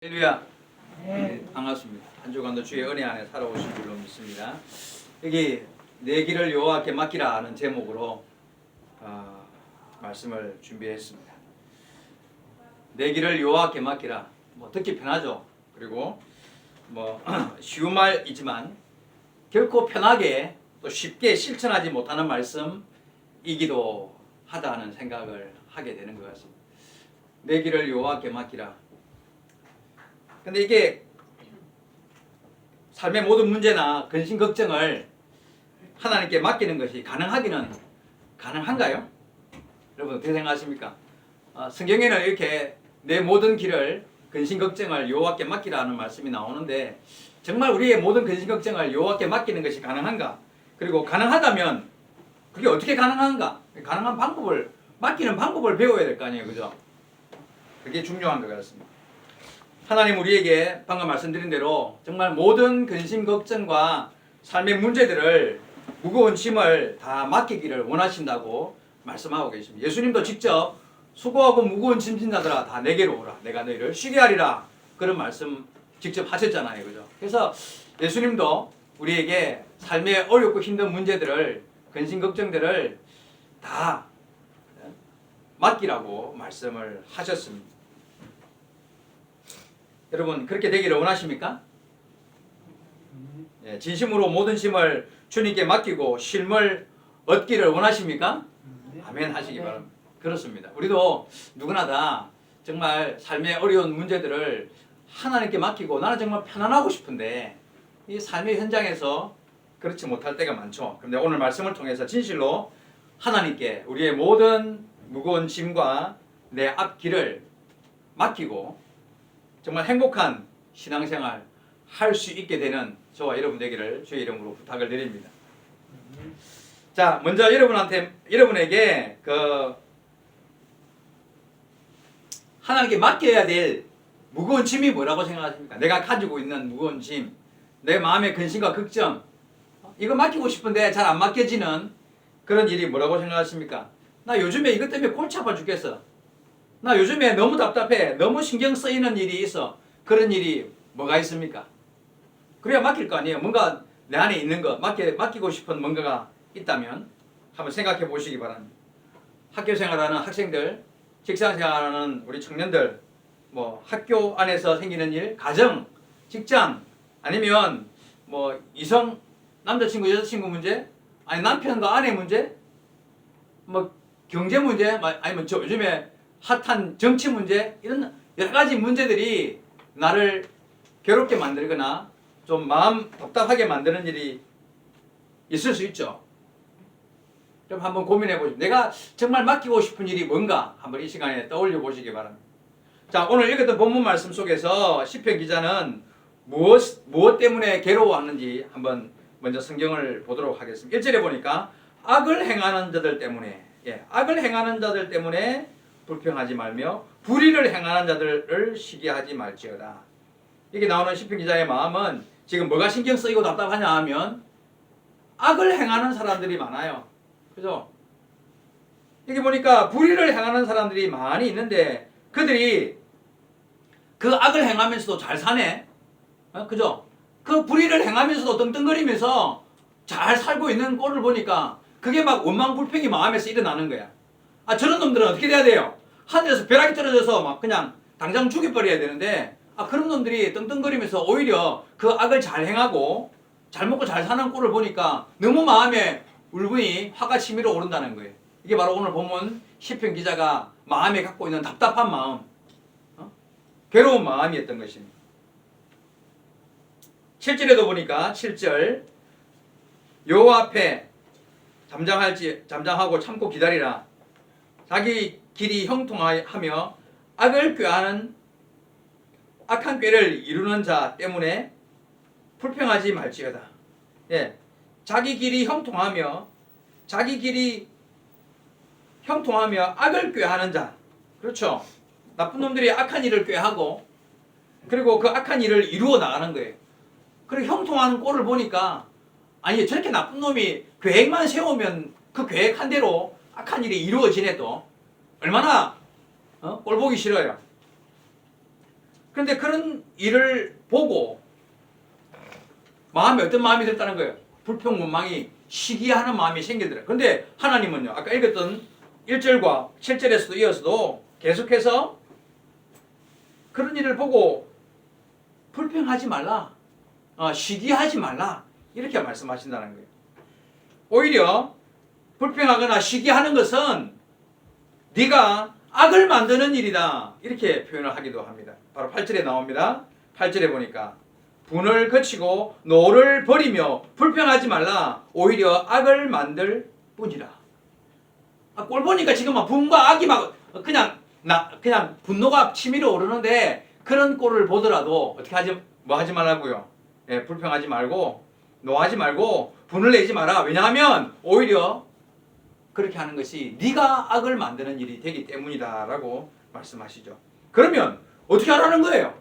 할렐루야. 반갑습니다. 한 주간도 주의 은혜 안에 살아오신 줄로 믿습니다. 여기 내 길을 여호와께 맡기라 하는 제목으로 말씀을 준비했습니다. 내 길을 여호와께 맡기라. 듣기 편하죠. 그리고 쉬운 말이지만 결코 편하게 또 쉽게 실천하지 못하는 말씀이기도 하다는 생각을 하게 되는 것 같습니다. 내 길을 여호와께 맡기라. 근데 이게 삶의 모든 문제나 근심 걱정을 하나님께 맡기는 것이 가능한가요? 여러분 어떻게 생각하십니까? 성경에는 이렇게 내 모든 길을 근심 걱정을 여호와께 맡기라는 말씀이 나오는데 정말 우리의 모든 근심 걱정을 여호와께 맡기는 것이 가능한가? 그리고 가능하다면 그게 어떻게 가능한가? 가능한 방법을 맡기는 방법을 배워야 될 거 아니에요, 그죠? 그게 중요한 것 같습니다. 하나님 우리에게 방금 말씀드린 대로 정말 모든 근심 걱정과 삶의 문제들을 무거운 짐을 다 맡기기를 원하신다고 말씀하고 계십니다. 예수님도 직접 수고하고 무거운 짐진 자들아 다 내게로 오라 내가 너희를 쉬게 하리라 그런 말씀 직접 하셨잖아요, 그죠? 그래서 예수님도 우리에게 삶의 어렵고 힘든 문제들을 근심 걱정들을 다 맡기라고 말씀을 하셨습니다. 여러분 그렇게 되기를 원하십니까? 진심으로 모든 짐을 주님께 맡기고 쉼을 얻기를 원하십니까? 아멘 하시기 바랍니다. 그렇습니다. 우리도 누구나 다 정말 삶의 어려운 문제들을 하나님께 맡기고 나는 정말 편안하고 싶은데 이 삶의 현장에서 그렇지 못할 때가 많죠. 그런데 오늘 말씀을 통해서 진실로 하나님께 우리의 모든 무거운 짐과 내 앞길을 맡기고 정말 행복한 신앙생활 할 수 있게 되는 저와 여러분 되기를 주의 이름으로 부탁을 드립니다. 자, 먼저 여러분에게 하나님께 맡겨야 될 무거운 짐이 뭐라고 생각하십니까? 내가 가지고 있는 무거운 짐, 내 마음의 근심과 걱정, 이거 맡기고 싶은데 잘 안 맡겨지는 그런 일이 뭐라고 생각하십니까? 나 요즘에 이것 때문에 골치 아파 죽겠어. 나 요즘에 너무 답답해. 너무 신경 쓰이는 일이 있어. 그런 일이 뭐가 있습니까? 그래야 맡길 거 아니에요. 뭔가 내 안에 있는 거, 맡기고 싶은 뭔가가 있다면 한번 생각해 보시기 바랍니다. 학교 생활하는 학생들, 직장 생활하는 우리 청년들, 학교 안에서 생기는 일, 가정, 직장, 아니면 이성, 남자친구, 여자친구 문제, 아니 남편과 아내 문제, 경제 문제, 아니면 요즘에 핫한 정치 문제, 이런 여러 가지 문제들이 나를 괴롭게 만들거나 좀 마음 답답하게 만드는 일이 있을 수 있죠. 그럼 한번 고민해 보시죠. 내가 정말 맡기고 싶은 일이 뭔가 한번 이 시간에 떠올려 보시기 바랍니다. 자, 오늘 읽었던 본문 말씀 속에서 시편 기자는 무엇 때문에 괴로워하는지 한번 먼저 성경을 보도록 하겠습니다. 1절에 보니까 악을 행하는 자들 때문에, 악을 행하는 자들 때문에 불평하지 말며 불의를 행하는 자들을 시기하지 말지어다. 이게 나오는 시편 기자의 마음은 지금 뭐가 신경 쓰이고 답답하냐 하면 악을 행하는 사람들이 많아요. 그죠? 여기 보니까 불의를 행하는 사람들이 많이 있는데 그들이 그 악을 행하면서도 잘 사네. 그죠? 그 불의를 행하면서도 떵떵거리면서 잘 살고 있는 꼴을 보니까 그게 막 원망불평이 마음에서 일어나는 거야. 저런 놈들은 어떻게 돼야 돼요? 하늘에서 벼락이 떨어져서 막 그냥 당장 죽여버려야 되는데 그런 놈들이 떵떵거리면서 오히려 그 악을 잘 행하고 잘 먹고 잘 사는 꼴을 보니까 너무 마음에 울분이 화가 치밀어 오른다는 거예요. 이게 바로 오늘 본문 시편 기자가 마음에 갖고 있는 답답한 마음, 괴로운 마음이었던 것입니다. 7절에도 보니까 7절 여호와 앞에 잠잠하고 참고 기다리라. 자기 길이 형통하며 악을 꾀하는 악한 꾀를 이루는 자 때문에 불평하지 말지어다. 자기 길이 형통하며 악을 꾀하는 자. 그렇죠. 나쁜 놈들이 악한 일을 꾀하고 그리고 그 악한 일을 이루어 나가는 거예요. 그리고 형통하는 꼴을 보니까 아니 저렇게 나쁜 놈이 계획만 세우면 그 계획한 대로 악한 일이 이루어지네 또 얼마나 꼴 보기 싫어요. 그런데 그런 일을 보고 마음에 어떤 마음이 들었다는 거예요? 불평문망이 시기하는 마음이 생기더라. 근데 하나님은요, 아까 읽었던 1절과 7절에서도 이어서도 계속해서 그런 일을 보고 불평하지 말라, 시기하지 말라, 이렇게 말씀하신다는 거예요. 오히려 불평하거나 시기하는 것은 네가 악을 만드는 일이다, 이렇게 표현을 하기도 합니다. 바로 8절에 나옵니다. 8절에 보니까 분을 그치고 노를 버리며 불평하지 말라, 오히려 악을 만들 뿐이라. 꼴 보니까 지금 막 분과 악이 막 그냥 분노가 치밀어 오르는데, 그런 꼴을 보더라도 어떻게 하지 말라고요? 예, 불평하지 말고 노하지 말고 분을 내지 마라. 왜냐하면 오히려 그렇게 하는 것이 네가 악을 만드는 일이 되기 때문이다라고 말씀하시죠. 그러면 어떻게 하라는 거예요?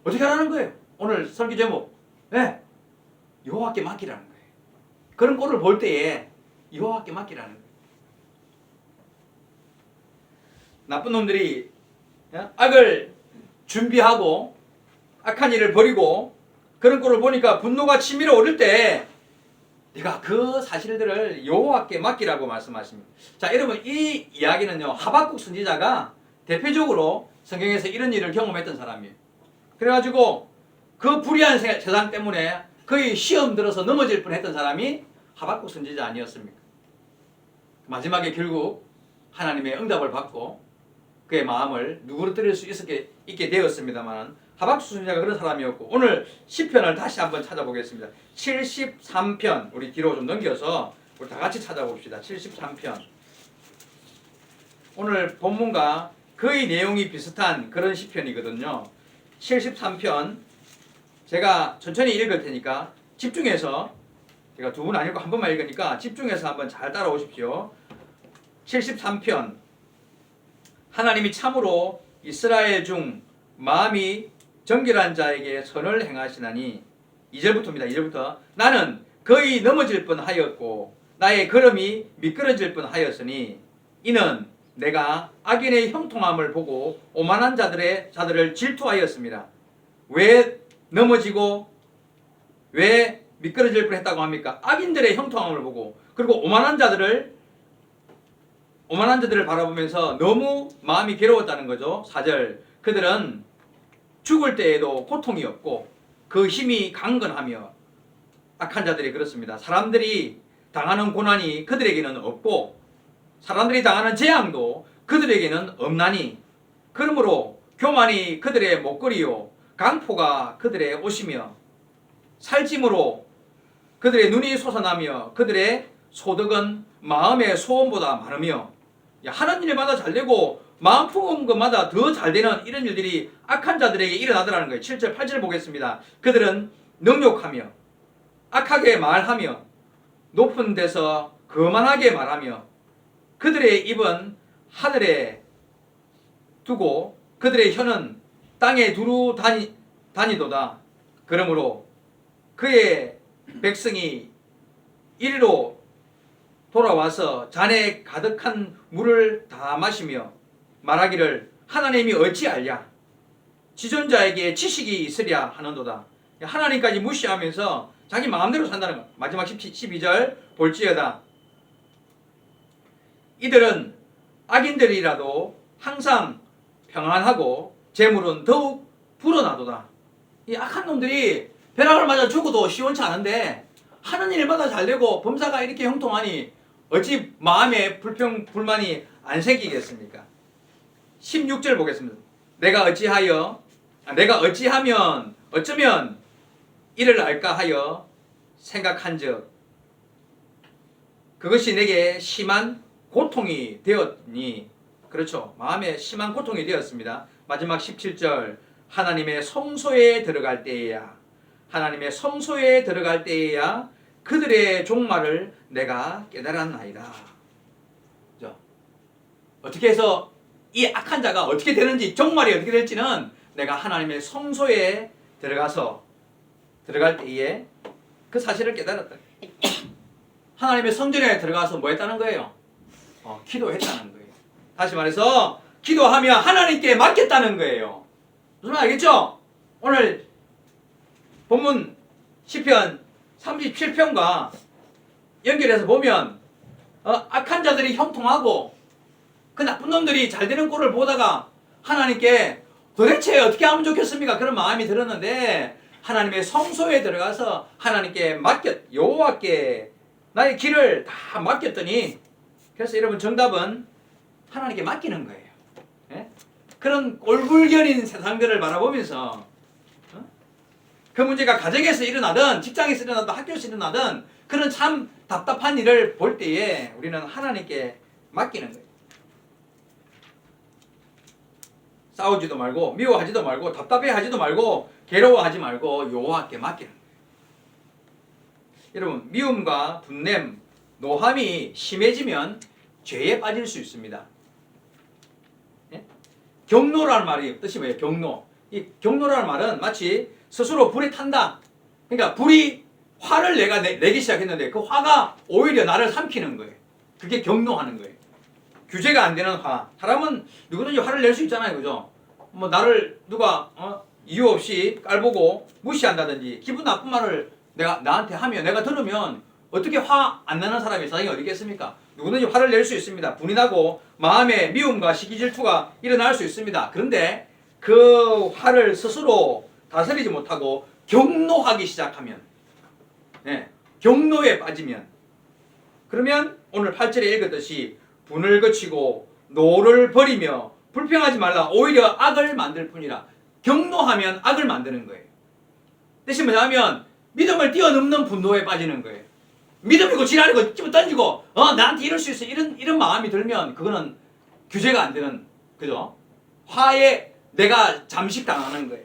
어떻게 하라는 거예요? 오늘 설교 제목, 네, 여호와께 맡기라는 거예요. 그런 꼴을 볼 때에 여호와께 맡기라는 거예요. 나쁜 놈들이 악을 준비하고 악한 일을 벌이고 그런 꼴을 보니까 분노가 치밀어 오를 때 네가 그 사실들을 여호와께 맡기라고 말씀하십니다. 자, 여러분, 이 이야기는요, 하박국 선지자가 대표적으로 성경에서 이런 일을 경험했던 사람이에요. 그래가지고 그 불의한 세상 때문에 거의 시험 들어서 넘어질 뻔했던 사람이 하박국 선지자 아니었습니까? 마지막에 결국 하나님의 응답을 받고 그의 마음을 누그러뜨릴 수 있게 되었습니다만, 하박국 선지자가 그런 사람이었고, 오늘 시편을 다시 한번 찾아보겠습니다. 73편, 우리 뒤로 좀 넘겨서 우리 다 같이 찾아봅시다. 73편. 오늘 본문과 거의 내용이 비슷한 그런 시편이거든요. 73편, 제가 천천히 읽을 테니까 집중해서, 제가 두 분 아니고 한 번만 읽으니까 집중해서 한번 잘 따라오십시오. 73편. 하나님이 참으로 이스라엘 중 마음이 정결한 자에게 선을 행하시나니, 2절부터입니다. 2절부터. 나는 거의 넘어질 뻔하였고 나의 걸음이 미끄러질 뻔하였으니 이는 내가 악인의 형통함을 보고 오만한 자들을 질투하였습니다. 왜 넘어지고 왜 미끄러질 뻔했다고 합니까? 악인들의 형통함을 보고, 그리고 오만한 자들을 바라보면서 너무 마음이 괴로웠다는 거죠. 4절. 그들은 죽을 때에도 고통이 없고 그 힘이 강건하며, 악한 자들이 그렇습니다. 사람들이 당하는 고난이 그들에게는 없고 사람들이 당하는 재앙도 그들에게는 없나니, 그러므로 교만이 그들의 목걸이요 강포가 그들의 옷이며 살찜으로 그들의 눈이 솟아나며 그들의 소득은 마음의 소원보다 많으며, 하는 일마다 잘되고 마음 품은 것마다 더 잘되는 이런 일들이 악한 자들에게 일어나더라는 거예요. 7절 8절 보겠습니다. 그들은 능욕하며 악하게 말하며 높은 데서 거만하게 말하며 그들의 입은 하늘에 두고 그들의 혀는 땅에 두루 다니도다. 그러므로 그의 백성이 이리로 돌아와서 잔에 가득한 물을 다 마시며 말하기를 하나님이 어찌 알랴, 지존자에게 지식이 있으랴 하는도다. 하나님까지 무시하면서 자기 마음대로 산다는 것. 마지막 12절 볼지어다. 이들은 악인들이라도 항상 평안하고 재물은 더욱 불어나도다. 이 악한 놈들이 벼락을 맞아 죽어도 시원치 않은데 하는 일마다 잘되고 범사가 이렇게 형통하니 어찌 마음에 불만이 안 생기겠습니까? 16절 보겠습니다. 내가 어찌하면 어쩌면 이를 알까 하여 생각한즉 그것이 내게 심한 고통이 되었니. 그렇죠. 마음에 심한 고통이 되었습니다. 마지막 17절. 하나님의 성소에 들어갈 때에야 그들의 종말을 내가 깨달았나이다. 그렇죠? 어떻게 해서 이 악한 자가 어떻게 되는지, 종말이 어떻게 될지는 내가 하나님의 성소에 들어갈 때에 그 사실을 깨달았다. 하나님의 성전에 들어가서 뭐 했다는 거예요? 기도했다는 거예요. 다시 말해서 기도하며 하나님께 맡겼다는 거예요. 무슨 말 알겠죠? 오늘 본문 시편 37편과 연결해서 보면 악한 자들이 형통하고 그 나쁜 놈들이 잘 되는 꼴을 보다가 하나님께 도대체 어떻게 하면 좋겠습니까? 그런 마음이 들었는데 하나님의 성소에 들어가서 하나님께 여호와께 나의 길을 다 맡겼더니, 그래서 여러분 정답은 하나님께 맡기는 거예요. 예? 그런 꼴불견인 세상들을 바라보면서 그 문제가 가정에서 일어나든 직장에서 일어나든 학교에서 일어나든 그런 참 답답한 일을 볼 때에 우리는 하나님께 맡기는 거예요. 싸우지도 말고 미워하지도 말고 답답해하지도 말고 괴로워하지 말고 여호와께 맡기는 거예요. 여러분, 미움과 분냄, 노함이 심해지면 죄에 빠질 수 있습니다. 예? 경노라는 말이 뜻이 뭐예요? 경노. 이 경노라는 말은 마치 스스로 불에 탄다. 그러니까 불이 화를 내가 내기 시작했는데 그 화가 오히려 나를 삼키는 거예요. 그게 경노하는 거예요. 규제가 안 되는 화. 사람은 누구든지 화를 낼 수 있잖아요, 그죠? 뭐 나를 누가 이유 없이 깔보고 무시한다든지 기분 나쁜 말을 나한테 하면, 내가 들으면 어떻게 화 안 나는 사람이 세상에 어디 있겠습니까? 누구든지 화를 낼 수 있습니다. 분이 나고 마음에 미움과 시기 질투가 일어날 수 있습니다. 그런데 그 화를 스스로 다스리지 못하고 경노하기 시작하면, 경노에 빠지면, 그러면 오늘 8절에 읽었듯이 분을 그치고 노를 버리며 불평하지 말라. 오히려 악을 만들 뿐이라. 경노하면 악을 만드는 거예요. 뜻이 뭐냐면 믿음을 뛰어넘는 분노에 빠지는 거예요. 믿음이고 지랄이고 집어 던지고 나한테 이럴 수 있어 이런 마음이 들면 그거는 규제가 안 되는, 그죠? 화에 내가 잠식당하는 거예요.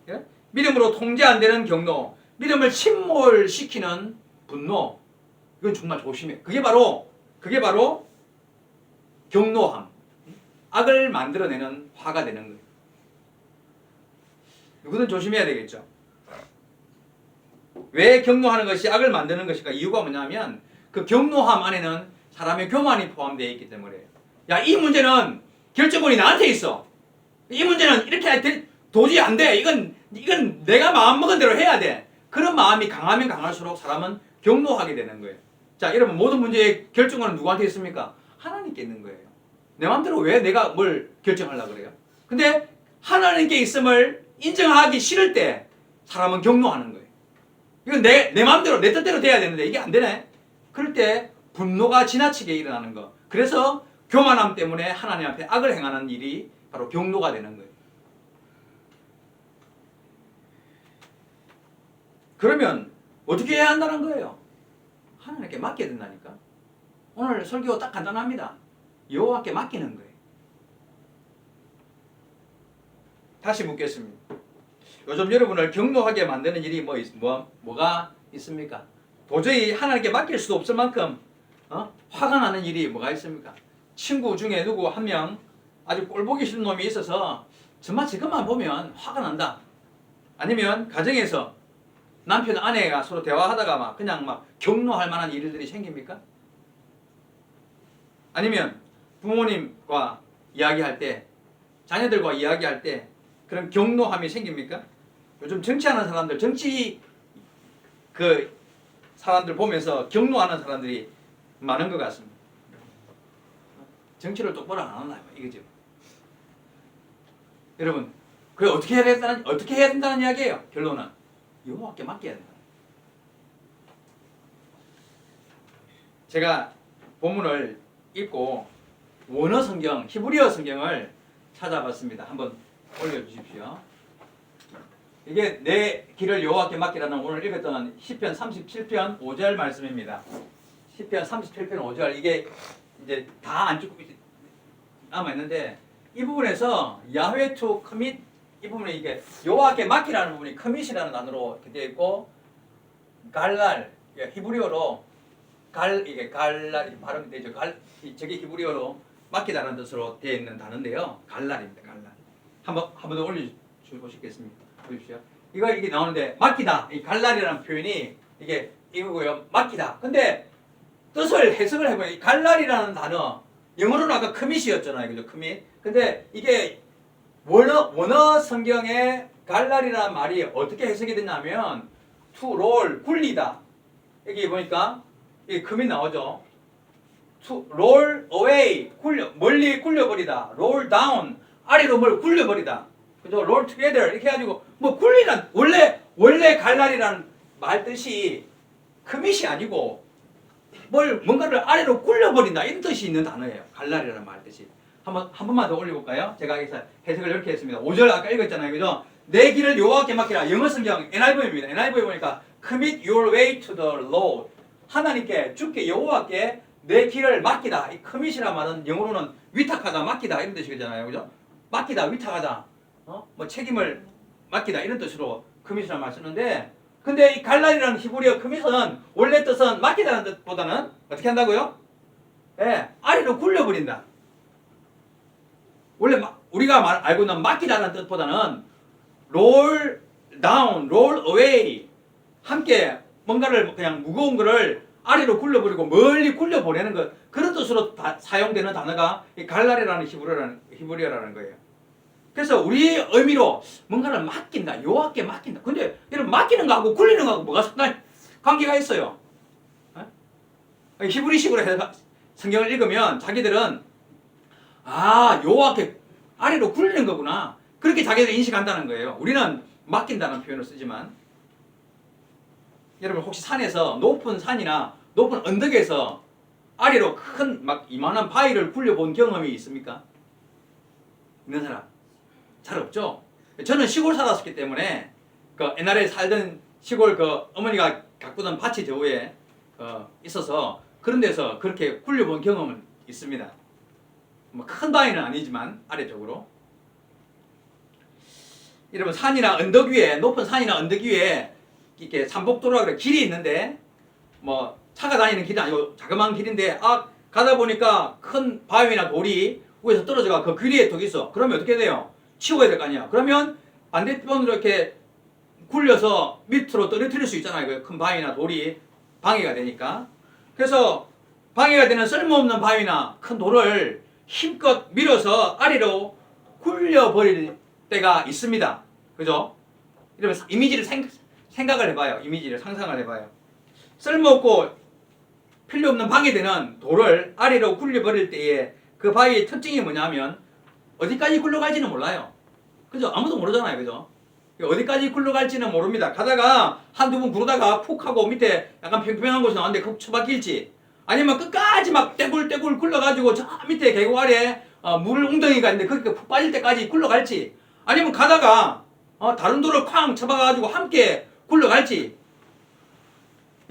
예? 믿음으로 통제 안 되는 경노, 믿음을 침몰시키는 분노, 이건 정말 조심해. 그게 바로 경노함, 악을 만들어내는 화가 되는 거예요. 누구든 조심해야 되겠죠. 왜 경노하는 것이 악을 만드는 것일까? 이유가 뭐냐면 그 경노함 안에는 사람의 교만이 포함되어 있기 때문에, 야, 이 문제는 결정권이 나한테 있어. 이 문제는 이렇게 도저히 안 돼. 이건 내가 마음먹은 대로 해야 돼. 그런 마음이 강하면 강할수록 사람은 경노하게 되는 거예요. 자, 여러분, 모든 문제의 결정권은 누구한테 있습니까? 하나님께 있는 거예요. 내 마음대로 왜 내가 뭘 결정하려고 그래요? 근데 하나님께 있음을 인정하기 싫을 때 사람은 경노하는 거예요. 이건 내 마음대로 내 뜻대로 돼야 되는데 이게 안 되네. 그럴 때 분노가 지나치게 일어나는 거. 그래서 교만함 때문에 하나님 앞에 악을 행하는 일이 바로 경노가 되는 거예요. 그러면 어떻게 해야 한다는 거예요? 하나님께 맡겨야 된다니까. 오늘 설교 딱 간단합니다. 여호와께 맡기는 거예요. 다시 묻겠습니다. 요즘 여러분을 경노하게 만드는 일이 뭐가 있습니까? 도저히 하나님께 맡길 수도 없을 만큼 화가 나는 일이 뭐가 있습니까? 친구 중에 누구 한 명 아주 꼴보기 싫은 놈이 있어서 정말 지금만 보면 화가 난다. 아니면 가정에서 남편 아내가 서로 대화하다가 그냥 경노할 만한 일들이 생깁니까? 아니면 부모님과 이야기할 때, 자녀들과 이야기할 때 그런 경노함이 생깁니까? 요즘 정치하는 사람들, 사람들 보면서 경노하는 사람들이 많은 것 같습니다. 정치를 똑바로 안 하나 이거죠. 여러분, 그게 어떻게 해야 된다는 이야기예요. 결론은 여호와께 맡겨야 된다. 제가 본문을 읽고 원어 성경, 히브리어 성경을 찾아봤습니다. 한번 올려주십시오. 이게 내 길을 여호와께 맡기라는 오늘 읽었던 시편 37편 5절 말씀입니다. 시편 37편 5절, 이게 이제 다 안 죽고 남아있는데 이 부분에서 야훼 투 커밋, 이 부분에 이게 여호와께 맡기라는 부분이 커밋이라는 단어로 이렇게 되어 있고, 갈랄, 히브리어로 이게 갈랄 발음이 되죠. 저게 히브리어로 맡기다는 뜻으로 되어 있는 단어인데요. 갈랄입니다. 갈랄. 한번 더 올려주시겠습니까? 보십시오. 이게 나오는데 맡기다. 이 갈랄이라는 표현이 이거고요. 맡기다. 근데 뜻을 해석을 해보면 갈랄이라는 단어, 영어로는 아까 커밋이었잖아요. 그죠? 커밋. 근데 이게 원어 성경에 갈라리라는 말이 어떻게 해석이 됐냐면 to roll 굴리다. 여기 보니까 이 금이 나오죠. to roll away 멀리 굴려버리다. roll down 아래로 뭘 굴려버리다. 그죠? roll together 이렇게 해가지고 뭐 굴리란 원래 갈라리라는 말 뜻이 커밋이 아니고 뭔가를 아래로 굴려버린다 이런 뜻이 있는 단어예요. 갈라리라는 말 뜻이. 한 번만 더 올려볼까요? 제가 해석을 이렇게 했습니다. 5절 아까 읽었잖아요. 그죠? 내 길을 여호와께 맡기라. 영어 성경 NIV입니다. NIV 보니까 commit your way to the Lord. 하나님께 주께 여호와께 내 길을 맡기다. 이 commit이란 말은 영어로는 위탁하다, 맡기다 이런 뜻이잖아요. 그죠? 맡기다, 위탁하다. 뭐 책임을 맡기다 이런 뜻으로 commit이라는 말 쓰는데 근데 이 갈라리라는 히브리어 commit은 원래 뜻은 맡기다는 뜻보다는 어떻게 한다고요? 예, 아래로 굴려버린다. 원래 우리가 알고 있는 맡기다는 뜻보다는 roll down, roll away 함께 뭔가를 그냥 무거운 거를 아래로 굴려버리고 멀리 굴려보내는 것 그런 뜻으로 사용되는 단어가 이 갈라리라는 히브리어라는 거예요. 그래서 우리 의미로 뭔가를 맡긴다, 여호와께 맡긴다. 근데 여러분 맡기는 거하고 굴리는 거하고 뭐가 상당히 관계가 있어요. 히브리식으로 해서 성경을 읽으면 자기들은 여호와께 아래로 굴리는 거구나. 그렇게 자기들 인식한다는 거예요. 우리는 맡긴다는 표현을 쓰지만 여러분 혹시 산에서 높은 산이나 높은 언덕에서 아래로 큰 막 이만한 바위를 굴려본 경험이 있습니까? 있는 사람? 잘 없죠? 저는 시골 살았기 때문에 그 옛날에 살던 시골 그 어머니가 가꾸던 밭이 저 위에 있어서 그런 데서 그렇게 굴려본 경험은 있습니다. 뭐 큰 바위는 아니지만 아래쪽으로. 여러분 산이나 언덕 위에 높은 산이나 언덕 위에 이렇게 산복도로라 그래 길이 있는데 뭐 차가 다니는 길이 아니고 자그마한 길인데 가다 보니까 큰 바위나 돌이 위에서 떨어져가 그 길이에 턱 있어. 그러면 어떻게 돼요? 치워야 될 거 아니야. 그러면 반대편으로 이렇게 굴려서 밑으로 떨어뜨릴 수 있잖아요. 그 큰 바위나 돌이 방해가 되니까. 그래서 방해가 되는 쓸모없는 바위나 큰 돌을 힘껏 밀어서 아래로 굴려버릴 때가 있습니다. 그죠? 이러면 이미지를 생각을 해봐요. 이미지를 상상을 해봐요. 쓸모없고 필요없는 방해되는 돌을 아래로 굴려버릴 때에 그 바위의 특징이 뭐냐면 어디까지 굴러갈지는 몰라요. 그죠? 아무도 모르잖아요. 그죠? 어디까지 굴러갈지는 모릅니다. 가다가 한두 번 구르다가 푹 하고 밑에 약간 평평한 곳에 나왔는데 그 처박힐지 아니면 끝까지 막 떼굴떼굴 굴러가지고 저 밑에 계곡 아래 물 웅덩이가 있는데 거기 푹 빠질 때까지 굴러갈지 아니면 가다가 다른 돌을 쾅 쳐박아가지고 함께 굴러갈지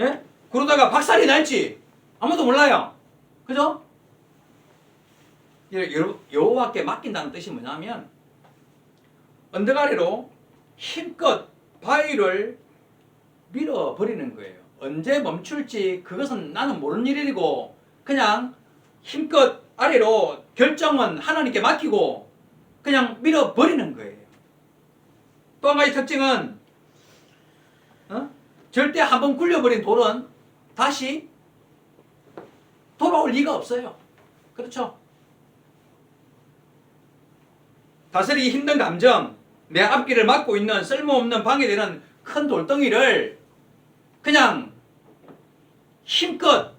예? 그러다가 박살이 날지 아무도 몰라요. 그죠? 여호와께 맡긴다는 뜻이 뭐냐면 언덕 아래로 힘껏 바위를 밀어버리는 거예요. 언제 멈출지 그것은 나는 모르는 일이고 그냥 힘껏 아래로 결정은 하나님께 맡기고 그냥 밀어버리는 거예요. 또 한 가지 특징은 절대 한번 굴려버린 돌은 다시 돌아올 리가 없어요. 그렇죠? 다스리기 힘든 감정, 내 앞길을 막고 있는 쓸모없는 방해되는 큰 돌덩이를 그냥 힘껏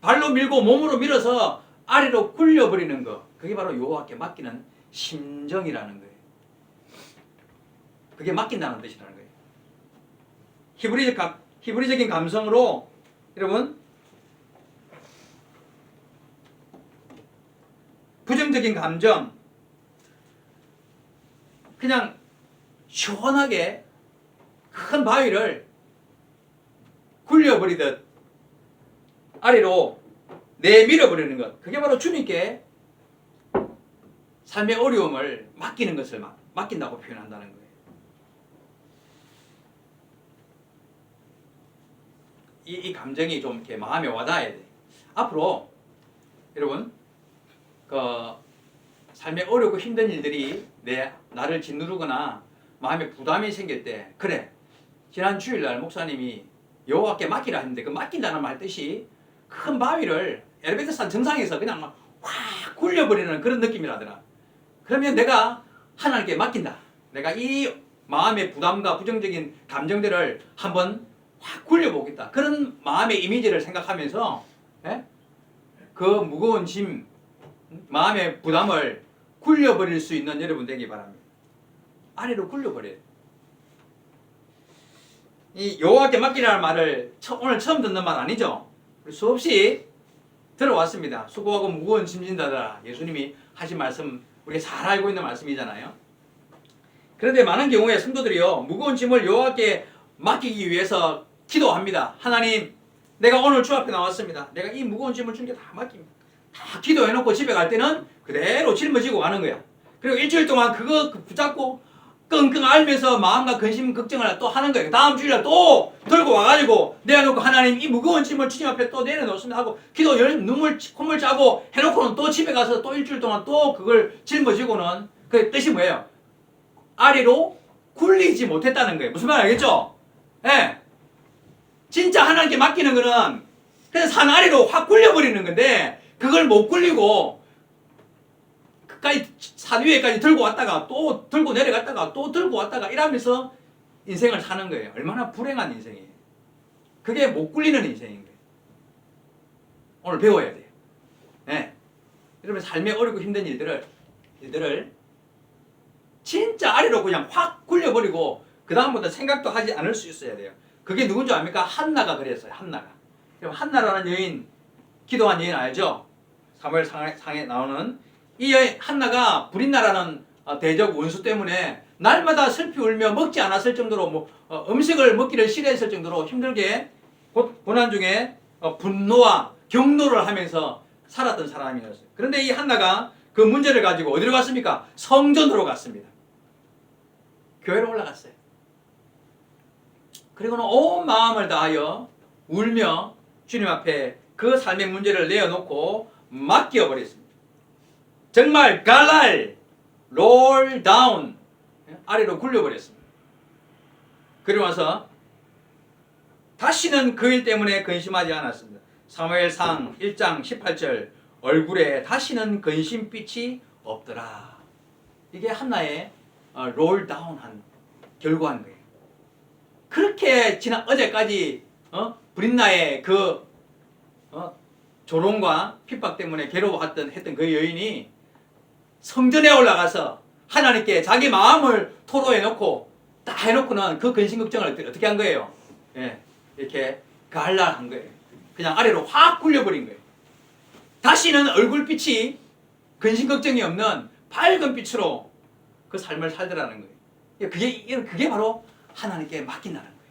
발로 밀고 몸으로 밀어서 아래로 굴려버리는 거. 그게 바로 여호와께 맡기는 심정이라는 거예요. 그게 맡긴다는 뜻이라는 거예요. 히브리적인 감성으로 여러분 부정적인 감정 그냥 시원하게 큰 바위를 굴려버리듯 아래로 내밀어버리는 것. 그게 바로 주님께 삶의 어려움을 맡기는 것을 맡긴다고 표현한다는 거예요. 이 감정이 좀 이렇게 마음에 와닿아야 돼. 앞으로 여러분 그 삶에 어렵고 힘든 일들이 나를 짓누르거나 마음에 부담이 생길 때 그래 지난 주일날 목사님이 여호와께 맡기라 했는데 그 맡긴다는 말 뜻이 큰 바위를 엘리베이터 산 정상에서 그냥 막 확 굴려버리는 그런 느낌이라더라. 그러면 내가 하나님께 맡긴다. 내가 이 마음의 부담과 부정적인 감정들을 한번 확 굴려보겠다. 그런 마음의 이미지를 생각하면서 예? 그 무거운 짐, 마음의 부담을 굴려버릴 수 있는 여러분 되기 바랍니다. 아래로 굴려버려요. 이 여호와께 맡기라는 말을 오늘 처음 듣는 말 아니죠? 수없이 들어왔습니다. 수고하고 무거운 짐진 자들아. 예수님이 하신 말씀 우리가 잘 알고 있는 말씀이잖아요. 그런데 많은 경우에 성도들이요, 무거운 짐을 여호와께 맡기기 위해서 기도합니다. 하나님, 내가 오늘 주 앞에 나왔습니다. 내가 이 무거운 짐을 주님께 다 맡깁니다. 다 기도해놓고 집에 갈 때는 그대로 짊어지고 가는 거야. 그리고 일주일 동안 그거 붙잡고 끙끙 앓면서 마음과 근심 걱정을 또 하는 거예요. 다음 주일날 또 들고 와가지고 내려놓고 하나님 이 무거운 짐을 주님 앞에 또 내려놓습니다 하고 기도 눈물 콧물 짜고 해놓고는 또 집에 가서 또 일주일 동안 또 그걸 짊어지고는 그 뜻이 뭐예요? 아래로 굴리지 못했다는 거예요. 무슨 말 알겠죠? 예. 진짜 하나님께 맡기는 거는 그냥 산 아래로 확 굴려버리는 건데 그걸 못 굴리고 끝까지 산 위에까지 들고 왔다가 또 들고 내려갔다가 또 들고 왔다가 이러면서 인생을 사는 거예요. 얼마나 불행한 인생이에요. 그게 못 굴리는 인생인 거예요. 오늘 배워야 돼요. 네. 여러분 삶에 어렵고 힘든 일들을 진짜 아래로 그냥 확 굴려버리고 그 다음부터 생각도 하지 않을 수 있어야 돼요. 그게 누군지 압니까? 한나가 그랬어요. 한나가. 그럼 한나라는 여인, 기도한 여인 알죠? 사무엘 상에 나오는 이 여인 한나가 브린나라는 대적 원수 때문에 날마다 슬피 울며 먹지 않았을 정도로 음식을 먹기를 싫어했을 정도로 힘들게 고난 중에 분노와 경노를 하면서 살았던 사람이었어요. 그런데 이 한나가 그 문제를 가지고 어디로 갔습니까? 성전으로 갔습니다. 교회로 올라갔어요. 그리고는 온 마음을 다하여 울며 주님 앞에 그 삶의 문제를 내어놓고 맡겨버렸습니다. 정말 갈랄, 롤 다운, 아래로 굴려버렸습니다. 그리고 와서 다시는 그 일 때문에 근심하지 않았습니다. 사무엘상 1장 18절 얼굴에 다시는 근심빛이 없더라. 이게 한나의 롤 다운한 결과인 거예요. 그렇게 지난 어제까지 브린나의 그 조롱과 핍박 때문에 했던 그 여인이 성전에 올라가서 하나님께 자기 마음을 토로해놓고 다 해놓고는 그 근심 걱정을 어떻게 한 거예요? 예, 이렇게 갈랄한 거예요. 그냥 아래로 확 굴려버린 거예요. 다시는 얼굴빛이 근심 걱정이 없는 밝은 빛으로 그 삶을 살더라는 거예요. 그게 바로 하나님께 맡긴다는 거예요.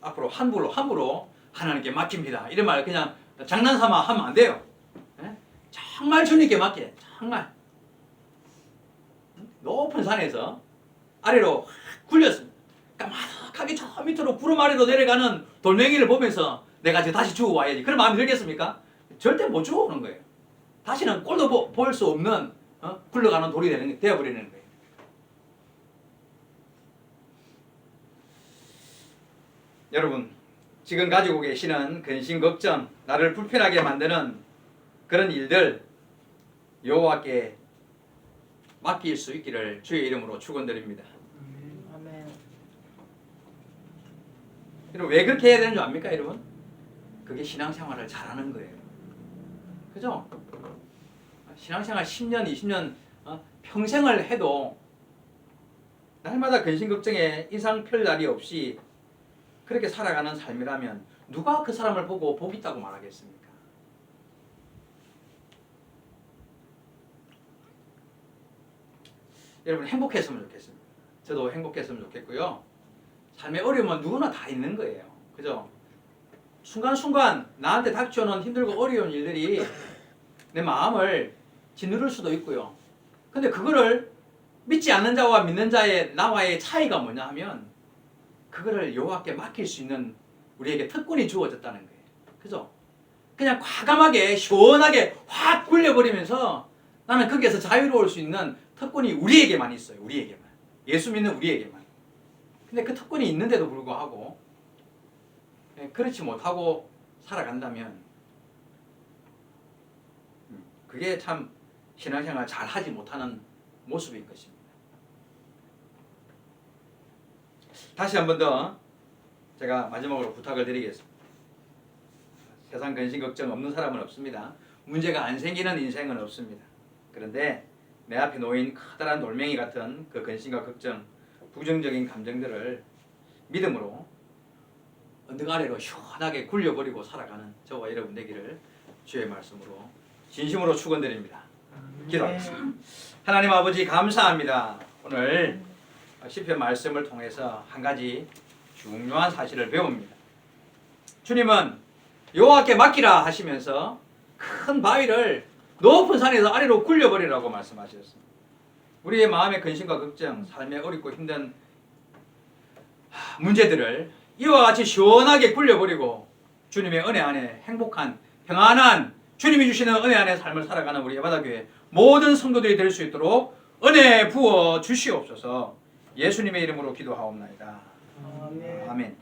앞으로 함부로 하나님께 맡깁니다. 이런 말 그냥 장난삼아 하면 안 돼요. 정말 주님께 맡겨. 정말 높은 산에서 아래로 굴렸습니다. 까마득하게 저 밑으로 구름 아래로 내려가는 돌멩이를 보면서 내가 이제 다시 죽어와야지. 그런 마음이 들겠습니까? 절대 못 죽어오는 거예요. 다시는 꼴도 볼 수 없는 굴러가는 돌이 되어버리는 거예요. 여러분, 지금 가지고 계시는 근심, 걱정, 나를 불편하게 만드는 그런 일들 여호와께 맡길 수 있기를 주의 이름으로 축원드립니다. 아멘. 여러분, 왜 그렇게 해야 되는 줄 압니까, 여러분? 그게 신앙생활을 잘하는 거예요. 그죠? 신앙생활 10년, 20년 평생을 해도 날마다 근심 걱정에 인상 펼 날이 없이 그렇게 살아가는 삶이라면 누가 그 사람을 보고 복 있다고 말하겠습니까? 여러분 행복했으면 좋겠습니다. 저도 행복했으면 좋겠고요. 삶의 어려움은 누구나 다 있는 거예요. 그죠? 순간순간 나한테 닥쳐오는 힘들고 어려운 일들이 내 마음을 짓누를 수도 있고요. 근데 그거를 믿지 않는 자와 믿는 자의 나와의 차이가 뭐냐 하면 그거를 여호와께 맡길 수 있는 우리에게 특권이 주어졌다는 거예요. 그죠? 그냥 과감하게 시원하게 확 굴려버리면서 나는 거기에서 자유로울 수 있는 특권이 우리에게만 있어요. 우리에게만. 예수 믿는 우리에게만. 근데 그 특권이 있는데도 불구하고 그렇지 못하고 살아간다면 그게 참 신앙생활 잘 하지 못하는 모습인 것입니다. 다시 한 번 더 제가 마지막으로 부탁을 드리겠습니다. 세상 근심 걱정 없는 사람은 없습니다. 문제가 안 생기는 인생은 없습니다. 그런데 내 앞에 놓인 커다란 돌멩이 같은 그 근심과 걱정, 부정적인 감정들을 믿음으로 언덕 아래로 시원하게 굴려버리고 살아가는 저와 여러분 되기를 주의 말씀으로 진심으로 축원드립니다. 기도하겠습니다. 하나님 아버지 감사합니다. 오늘 시편 말씀을 통해서 한 가지 중요한 사실을 배웁니다. 주님은 여호와께 맡기라 하시면서 큰 바위를 높은 산에서 아래로 굴려버리라고 말씀하셨습니다. 우리의 마음의 근심과 걱정, 삶의 어렵고 힘든 문제들을 이와 같이 시원하게 굴려버리고 주님의 은혜 안에 행복한 평안한 주님이 주시는 은혜 안에 삶을 살아가는 우리 예바다교회 모든 성도들이 될 수 있도록 은혜 부어 주시옵소서. 예수님의 이름으로 기도하옵나이다. 아멘.